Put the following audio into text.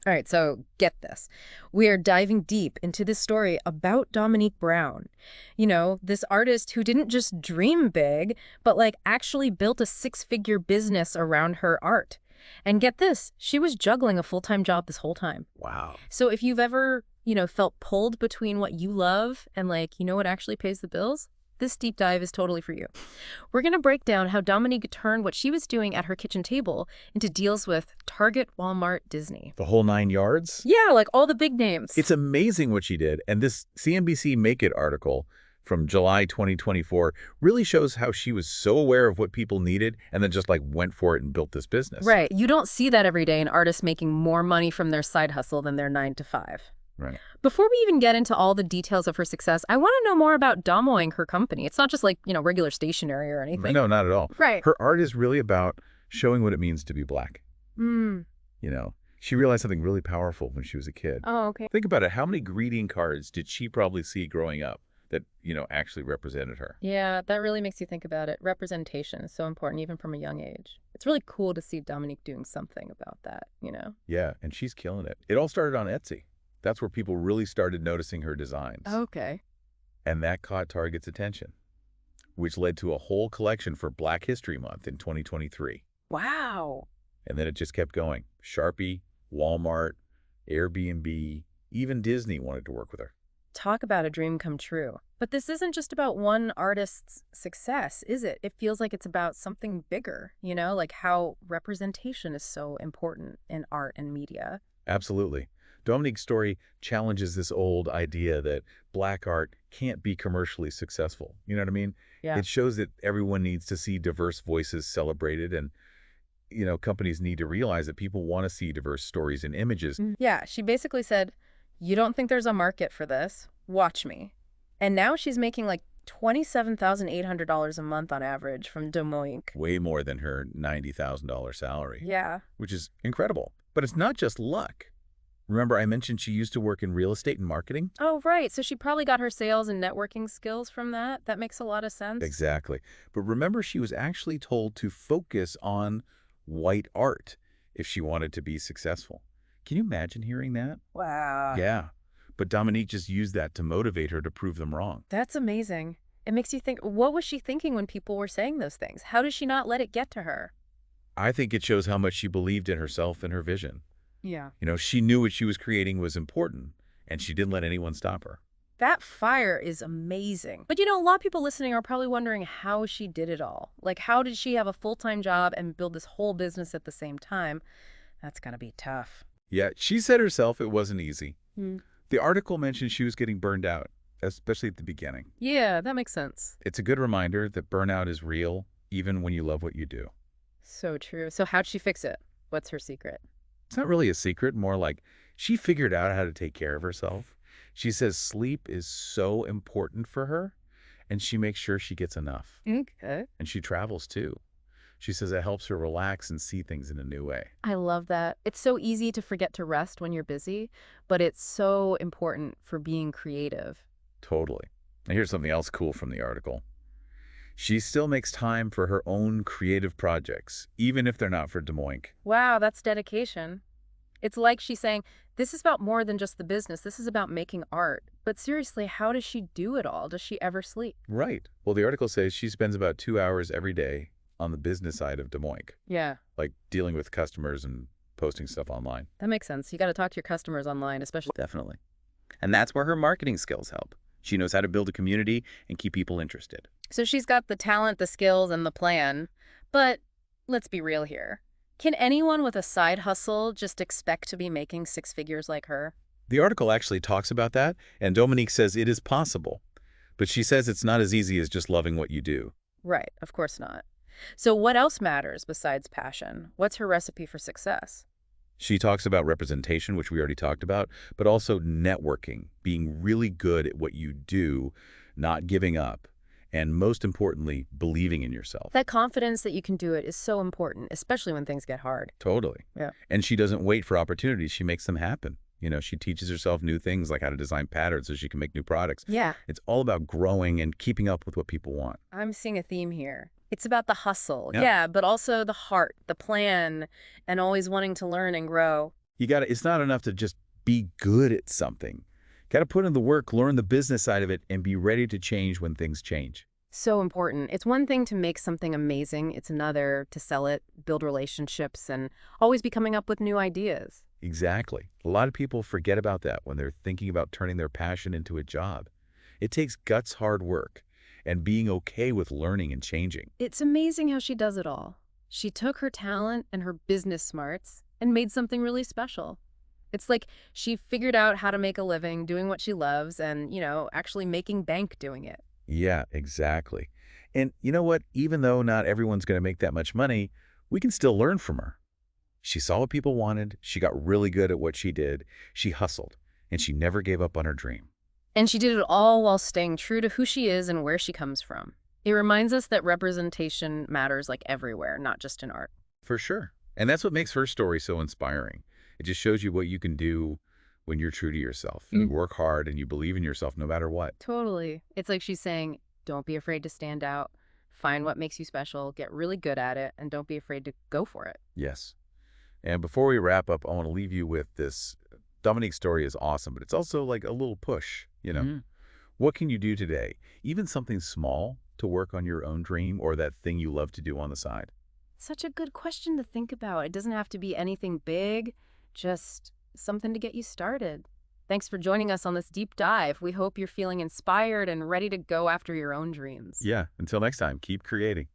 All right, so get this. We are diving deep into this story about Domonique Brown. You know, this artist who didn't just dream big, but like actually built a six-figure business around her art. And get this, she was juggling a full-time job this whole time. Wow. So if you've ever, felt pulled between what you love and like, what actually pays the bills, this deep dive is totally for you. We're going to break down how Domonique turned what she was doing at her kitchen table into deals with Target, Walmart, Disney. The whole 9 yards? Yeah, like all the big names. It's amazing what she did. And this CNBC Make It article from July 2024 really shows how she was so aware of what people needed and then just like went for it and built this business. Right. You don't see that every day, an artist making more money from their side hustle than their 9 to 5. Right. Before we even get into all the details of her success, I want to know more about DomoINK, her company. It's not just like, regular stationery or anything. No, not at all. Right. Her art is really about showing what it means to be Black. Mm. She realized something really powerful when she was a kid. Oh, okay. Think about it. How many greeting cards did she probably see growing up that, actually represented her? Yeah, that really makes you think about it. Representation is so important, even from a young age. It's really cool to see Domonique doing something about that, Yeah, and she's killing it. It all started on Etsy. That's where people really started noticing her designs. Okay. And that caught Target's attention, which led to a whole collection for Black History Month in 2023. Wow. And then it just kept going. Sharpie, Walmart, Airbnb, even Disney wanted to work with her. Talk about a dream come true. But this isn't just about one artist's success, is it? It feels like it's about something bigger, like how representation is so important in art and media. Absolutely. Domonique's story challenges this old idea that Black art can't be commercially successful. You know what I mean? Yeah. It shows that everyone needs to see diverse voices celebrated, and, companies need to realize that people want to see diverse stories and images. Yeah, she basically said, you don't think there's a market for this? Watch me. And now she's making like $27,800 a month on average from DomoINK. Way more than her $90,000 salary. Yeah. Which is incredible. But it's not just luck. Remember, I mentioned she used to work in real estate and marketing? Oh, right. So she probably got her sales and networking skills from that. That makes a lot of sense. Exactly. But remember, she was actually told to focus on white art if she wanted to be successful. Can you imagine hearing that? Wow. Yeah. But Domonique just used that to motivate her to prove them wrong. That's amazing. It makes you think, what was she thinking when people were saying those things? How did she not let it get to her? I think it shows how much she believed in herself and her vision. Yeah. She knew what she was creating was important, and she didn't let anyone stop her. That fire is amazing. But a lot of people listening are probably wondering how she did it all. Like, how did she have a full-time job and build this whole business at the same time? That's gotta be tough. Yeah, she said herself it wasn't easy. Hmm. The article mentioned she was getting burned out, especially at the beginning. Yeah, that makes sense. It's a good reminder that burnout is real, even when you love what you do. So true. So how'd she fix it? What's her secret? It's not really a secret, more like she figured out how to take care of herself. She says sleep is so important for her, and she makes sure she gets enough. Okay. And she travels too. She says it helps her relax and see things in a new way. I love that. It's so easy to forget to rest when you're busy, but it's so important for being creative. Totally. Now here's something else cool from the article. She still makes time for her own creative projects, even if they're not for DomoINK. Wow, that's dedication. It's like she's saying, this is about more than just the business. This is about making art. But seriously, how does she do it all? Does she ever sleep? Right. Well, the article says she spends about 2 hours every day on the business side of DomoINK, Yeah, like dealing with customers and posting stuff online. that makes sense. You got to talk to your customers online, especially. Definitely. And that's where her marketing skills help. She knows how to build a community and keep people interested. So she's got the talent, the skills, and the plan. But let's be real here. Can anyone with a side hustle just expect to be making six figures like her? The article actually talks about that, and Domonique says it is possible. But she says it's not as easy as just loving what you do. Right, of course not. So what else matters besides passion? What's her recipe for success? She talks about representation, which we already talked about, but also networking, being really good at what you do, not giving up, and most importantly, believing in yourself. That confidence that you can do it is so important, especially when things get hard. Totally. Yeah. And she doesn't wait for opportunities. She makes them happen. She teaches herself new things like how to design patterns so she can make new products. Yeah, It's all about growing and keeping up with what people want. I'm seeing a theme here. It's about the hustle, Yeah. yeah, but also the heart, the plan, and always wanting to learn and grow. It's not enough to just be good at something. Got to put in the work, learn the business side of it, and be ready to change when things change. So important. It's one thing to make something amazing. It's another to sell it, build relationships, and always be coming up with new ideas. Exactly. A lot of people forget about that when they're thinking about turning their passion into a job. It takes guts, hard work, and being okay with learning and changing. It's amazing how she does it all. She took her talent and her business smarts and made something really special. It's like she figured out how to make a living doing what she loves and, actually making bank doing it. Yeah, exactly. And you know what? Even though not everyone's going to make that much money, we can still learn from her. She saw what people wanted, she got really good at what she did, she hustled, and she never gave up on her dream. And she did it all while staying true to who she is and where she comes from. It reminds us that representation matters like everywhere, not just in art. For sure. And that's what makes her story so inspiring. It just shows you what you can do when you're true to yourself. You work hard and you believe in yourself no matter what. Totally. It's like she's saying, don't be afraid to stand out, find what makes you special, get really good at it, and don't be afraid to go for it. Yes. And before we wrap up, I want to leave you with this. Domonique's story is awesome, but it's also like a little push. What can you do today, even something small, to work on your own dream or that thing you love to do on the side? Such a good question to think about. It doesn't have to be anything big, just something to get you started. Thanks for joining us on this deep dive. We hope you're feeling inspired and ready to go after your own dreams. Yeah. Until next time, keep creating.